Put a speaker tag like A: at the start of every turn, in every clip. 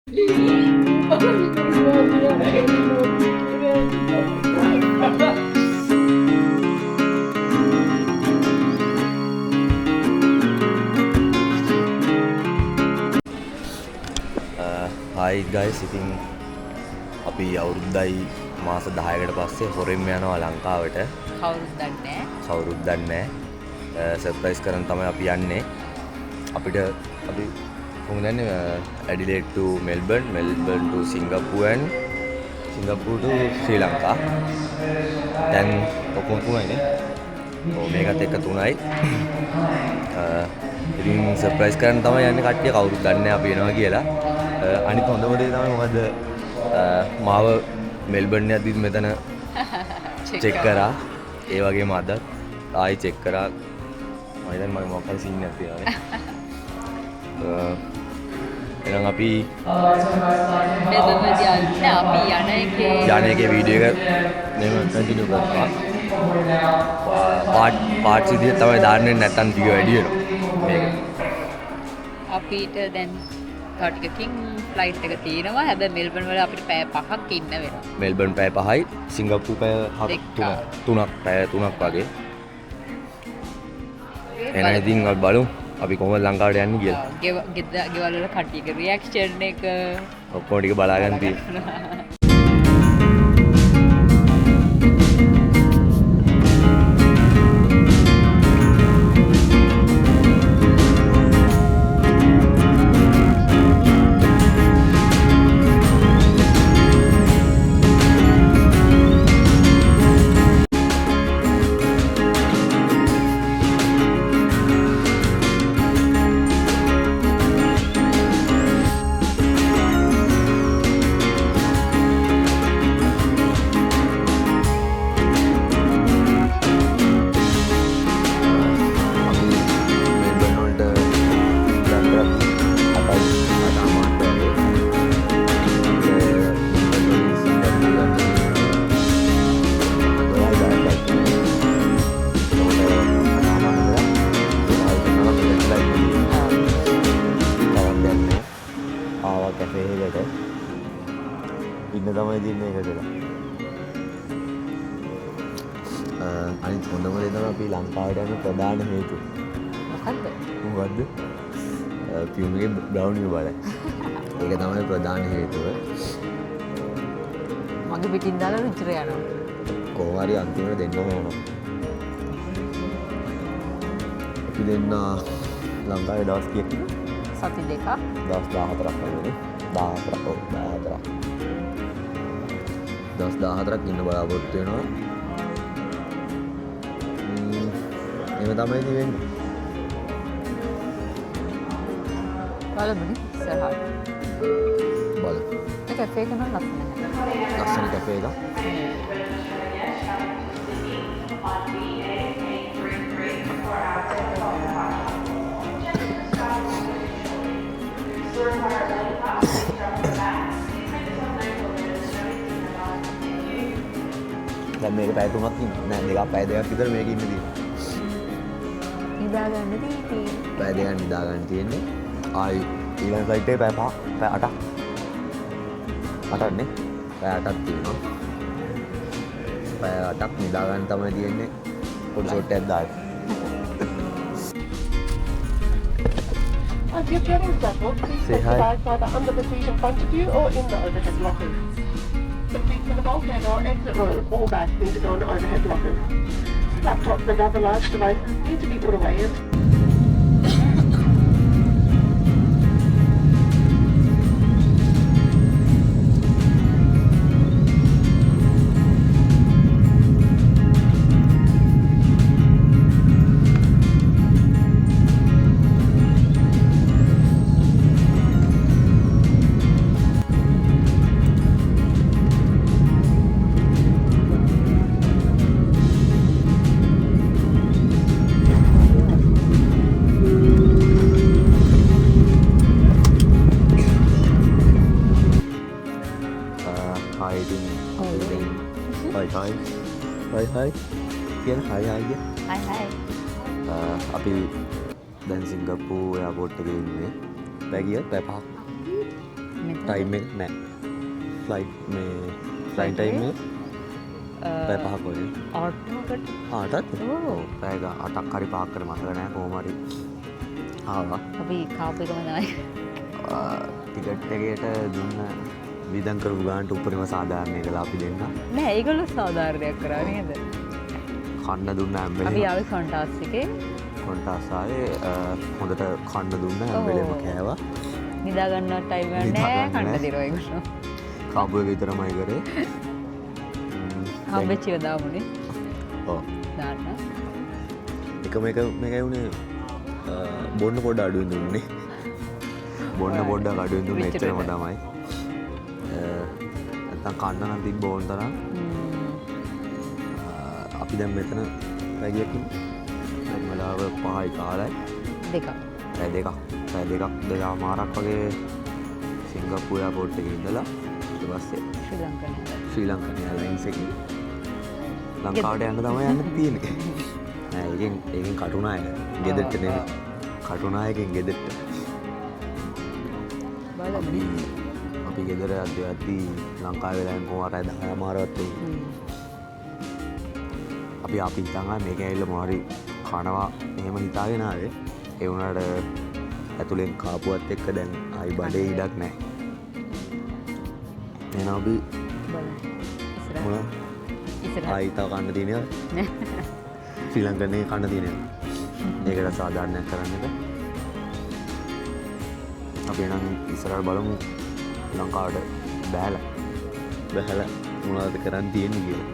A: Hi guys, ඉතින් අපි අවුරුද්දයි මාස 10කට පස්සේ හොරෙන්ම යනවා ලංකාවට. කවුරුත් දන්නේ නැහැ. සර්ප්‍රයිස් කරන් තමයි අපි යන්නේ. අපිට අපි කොහොමද යන්නේ? Adelaide to Melbourne, Melbourne to Singapore and Singapore to Sri Lanka. දැන් ඔක්කොම තුනයිනේ. මේකත් එක්ක තුනයි. ඉතින් සර්ප්‍රයිස් කරන් තමයි යන්නේ කට්ටිය කවුරුත් දන්නේ නැහැ අපි එනවා කියලා. අනිත් හොඳම දේ තමයි මොකද මාව මෙල්බර්න් යද්දිත් මෙතන චෙක් කරා. ඒ වගේම අද ආයි චෙක් කරා. මම හිතන්නේ මගේ මොකක් හරි සීන් එකක් තියෙනවානේ. එහෙනම් අපි යන එකේ වීඩියෝ එක මෙහෙම කන්ටිනියු කරනවා. පාර්ට්ස් විදිහට තමයි දාන්නේ නැත්නම් ටික වැඩි වෙනවා. මේක
B: අපිට දැන් තව ටිකකින් ෆ්ලයිට් එක තියෙනවා. හැබැයි මෙල්බර්න් වල අපිට පැය 5ක් ඉන්න වෙනවා.
A: මෙල්බර්න් පැය 5යි, සිංගප්පූර් පැය 3ක් පැය 3ක් වගේ. එහෙනම් ඉතින් අපි බලමු අපි කොහොමද ලංකාවට යන්නේ කියලා.
B: ගෙවල් වල කට්ටියගේ රියැක්ෂන් එක
A: ඔක්කොම ටික බලා ගන්න තියෙනවා. ඉන්න තමයි දින්නේ ඒකට. අනිත් හොඳම දේ තමයි අපි ලංකාවට යන ප්‍රධාන හේතුව. මොකද්ද? පියුමගේ බ්‍රවුනි බලයි. ඒක තමයි ප්‍රධාන හේතුව.
B: මගේ පිටින් දාලා රුචිර යනවා.
A: කොහොම හරි අන්තිමට දෙන්නම ඕන. අපි දෙන්න ලංකාවේ දවස් කීයක් ඉන්නවද?
B: සති දෙකක්.
A: දවස් 14ක් වගේ. 14ක්. දවස් 14ක් ඉන්න බලාපොරොත්තු වෙනවා. එහෙම තමයි වෙන්නේ.
B: බලමුනේ ඉස්සරහට.
A: බලමු.
B: ඒ කැෆේ එක නම් ලස්සනයි.
A: ලස්සන කැෆේ එක. දැන් මේක පැය 3ක් නෑ දෙකක් පැය 2ක් විතර මේක ඉන්න තියෙනවා.
B: නිදා ගන්න තියෙන්නේ.
A: පැය 2ක් නිදා ගන්න තියෙන්නේ. ආයි ඊළඟ ෆ්ලයිට් එකේ පැය 5 පැය 8ක්. 8ක් නේ. පැය 8ක් තියෙනවා. පැය 8ක් නිදා ගන්න තමයි තියෙන්නේ. පොඩි ෂොට් එකක් දාන්න.
C: As you're getting settled, please
A: Say
C: put
A: hi.
C: the bags either under the seat in front of you or in the overhead lockers. The seats in the bulkhead or exit row, all bags need to go in the overhead lockers. Laptops and other large devices need to be put away in.
A: Hi. කියන hi hi.
B: Hi.
A: අපි දැන් Singapore airport එකේ ඉන්නේ. පැය කීයද? පැය 5ක්.
B: මෙතන
A: ටයිම් එක නෑ ෆ්ලයිට් මේ ෆ්ලයින් ටයිම් එක පැය 5ක් වගේ ආටත් පැය 8ක් හරි 5ක් කර මතක නෑ කොහොම හරි ආවා
B: අපි කාප් එකම තමයි
A: ටිකට් එකේට දුන්න විදන් කරපු ගානට උපරිම සාධාරණය කළා අපි දෙන්න
B: නෑ ඒගොල්ලෝ සාධාරණයක් කරා නේද
A: කන්න දුන්න හැම
B: අපි
A: වෙලේම
B: ආවේ කොන්ටාස් එකේ
A: කොන්ටාස් ආවේ හොඳට කන්න දුන්න හැම වෙලේම කෑවා
B: නිදා ගන්න ටයිම් එක නෑ කන්න දිරෝ ඒගොල්ලෝ
A: කාබු එක විතරමයි කරේ
B: හම්බෙච්ච එක දාමුනේ
A: ඔව්
B: දාන්න
A: එක මේකයි උනේ බොන්න පොඩ්ඩ අඩුවෙන් දුන්නේ බොන්න පොඩ්ඩක් අඩුවෙන් දුන්නේ එච්චරම තමයි නැත්තම් කන්න නම් තිබ්බ ඕන තරම් අපි දැන් මෙතන පැයකින් මලාව 5යි කාලයි
B: දෙකක්
A: පැය දෙකක් මාරක් වගේ සිංගප්පූර් එයාපෝට් එකේ ඉඳලා ඊට පස්සේ ශ්‍රී ලංකන් එයාලයින්ස් එකේ ලංකාවට යන්න තමයි යන්න තියෙන්නේ නෑ ඒකෙන් කටුනායක ගෙදරට නෙමෙයි කටුනායකෙන් ගෙදරට අපි ගෙදර යද්දී ලංකාවේ වෙලාවෙන් කොහොම හරි 10 මාරවත් අපි හිතන් මේක ඇවිල්ලා මොහරි කනවා එහෙම හිතාගෙන ආවේ ඒ වුණාට ඇතුලෙන් කාපුවත් එක්ක දැන් ආයි බඩේ ඉඩක් නැහැ එහෙනම් අපි මොන ආයි තව කන්න තියෙනවා ශ්‍රී ලංකන්නේ කන්න තියෙනවා ඒකට සාධාරණයක් කරන්න එක අපි නම් ඉස්සරහට බලමු ලංකාවට බැහැලා මොනවද කරන්න තියෙන්නේ කියලා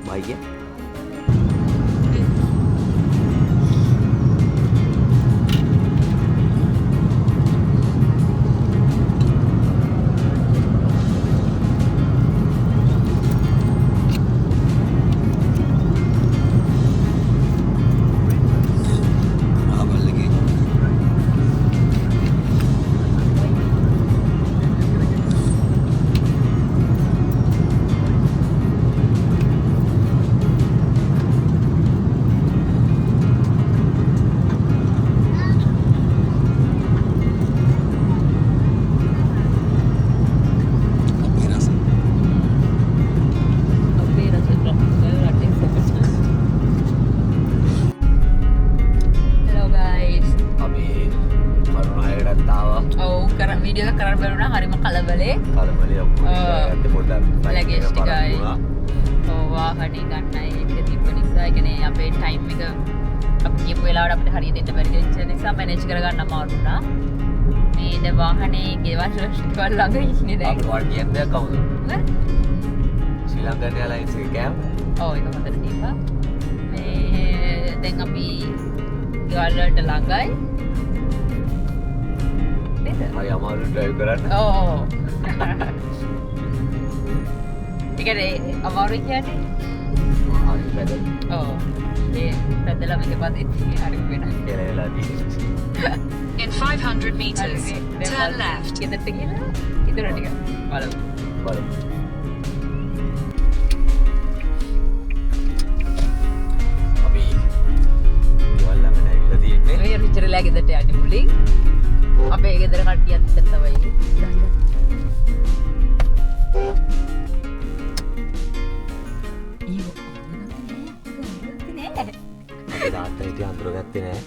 A: බයි කිය
B: වීඩියෝ එක කරන්න බැරුණා හරිම කලබලේ ලගේජ් ටිකයි වාහනේ ගන්නයි ඒක තිබ්බ නිසා ඒ කියන්නේ අපේ ටයිම් එක අපි කියපු වෙලාවට අපිට හරියට එන්න බැරි වෙච්ච නිසා මැනේජ් කරගන්න අමාරු වුණා මේ ද වාහනේ ගෙවල් ළඟ ඉන්නේ දැන්
A: අපි වට කියන්නේ කවුද ශ්‍රී ලංකන් එයාලයින්ස් එකේ කෑම
B: ඔව් ඒක හොඳට තිබ්බා මේ දැන් අපි ගෙවල් වලට ළඟයි
A: හරි අමාරු ඩ්‍රයිව් කරන්න
B: ඔව් ඒ කියන්නේ අමාරු කියන්නේ
A: හරි පැදලා
B: ඔව් ඒ පැදලා මේක පදිච්චි හරි වෙනවා
A: කියලා වෙලා තියෙනවා
D: In 500 meters, turn left.
B: ගෙදරට ගිහලා ඉතුරු ටික බලමු
A: අපි ගෙවල් ළඟ නැවිලා තියෙන්නේ
B: මේ රිචර්ලා ගෙදරට යන්නේ මුලින් අපේ ගෙදර කට්ටියත් තමයි
A: අපේ තාත්තා හිටිය අඳුර ගත්තේ නෑ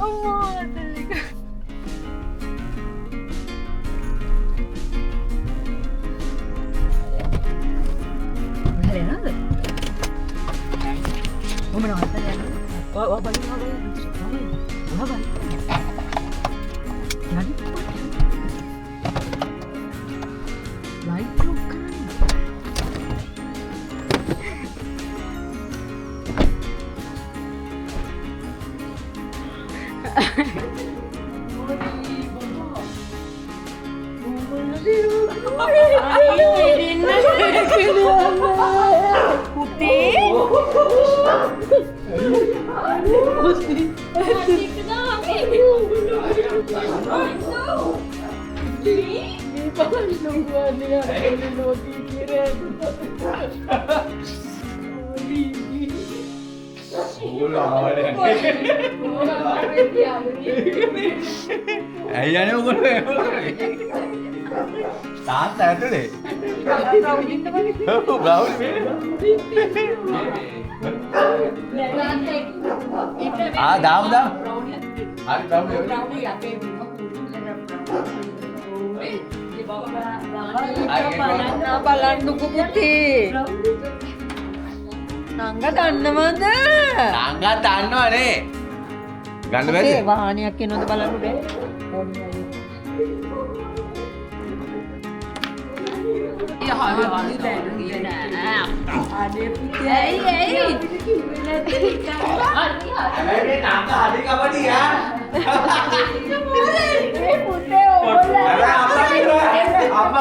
B: අම්මා දෙලික හරි නේද මොමන අතන යන්නේ වා බලන්න
A: ඇයි යන්නේ ඔයගොල්ලෝ එහෙම කරන්නේ? තාත්තා ඇතුලේ. ඔව් බ්‍රවුන් දාමු. හරි
B: බලන්නකො පුතේ. නංග ගන්නවද?
A: නංගා දන්නවනේ. ගන්න බැරිද?
B: ඒ වාහනයක් එනවද බලන්න බෑ. අනේ පුතේ ඇයි
A: ඔබ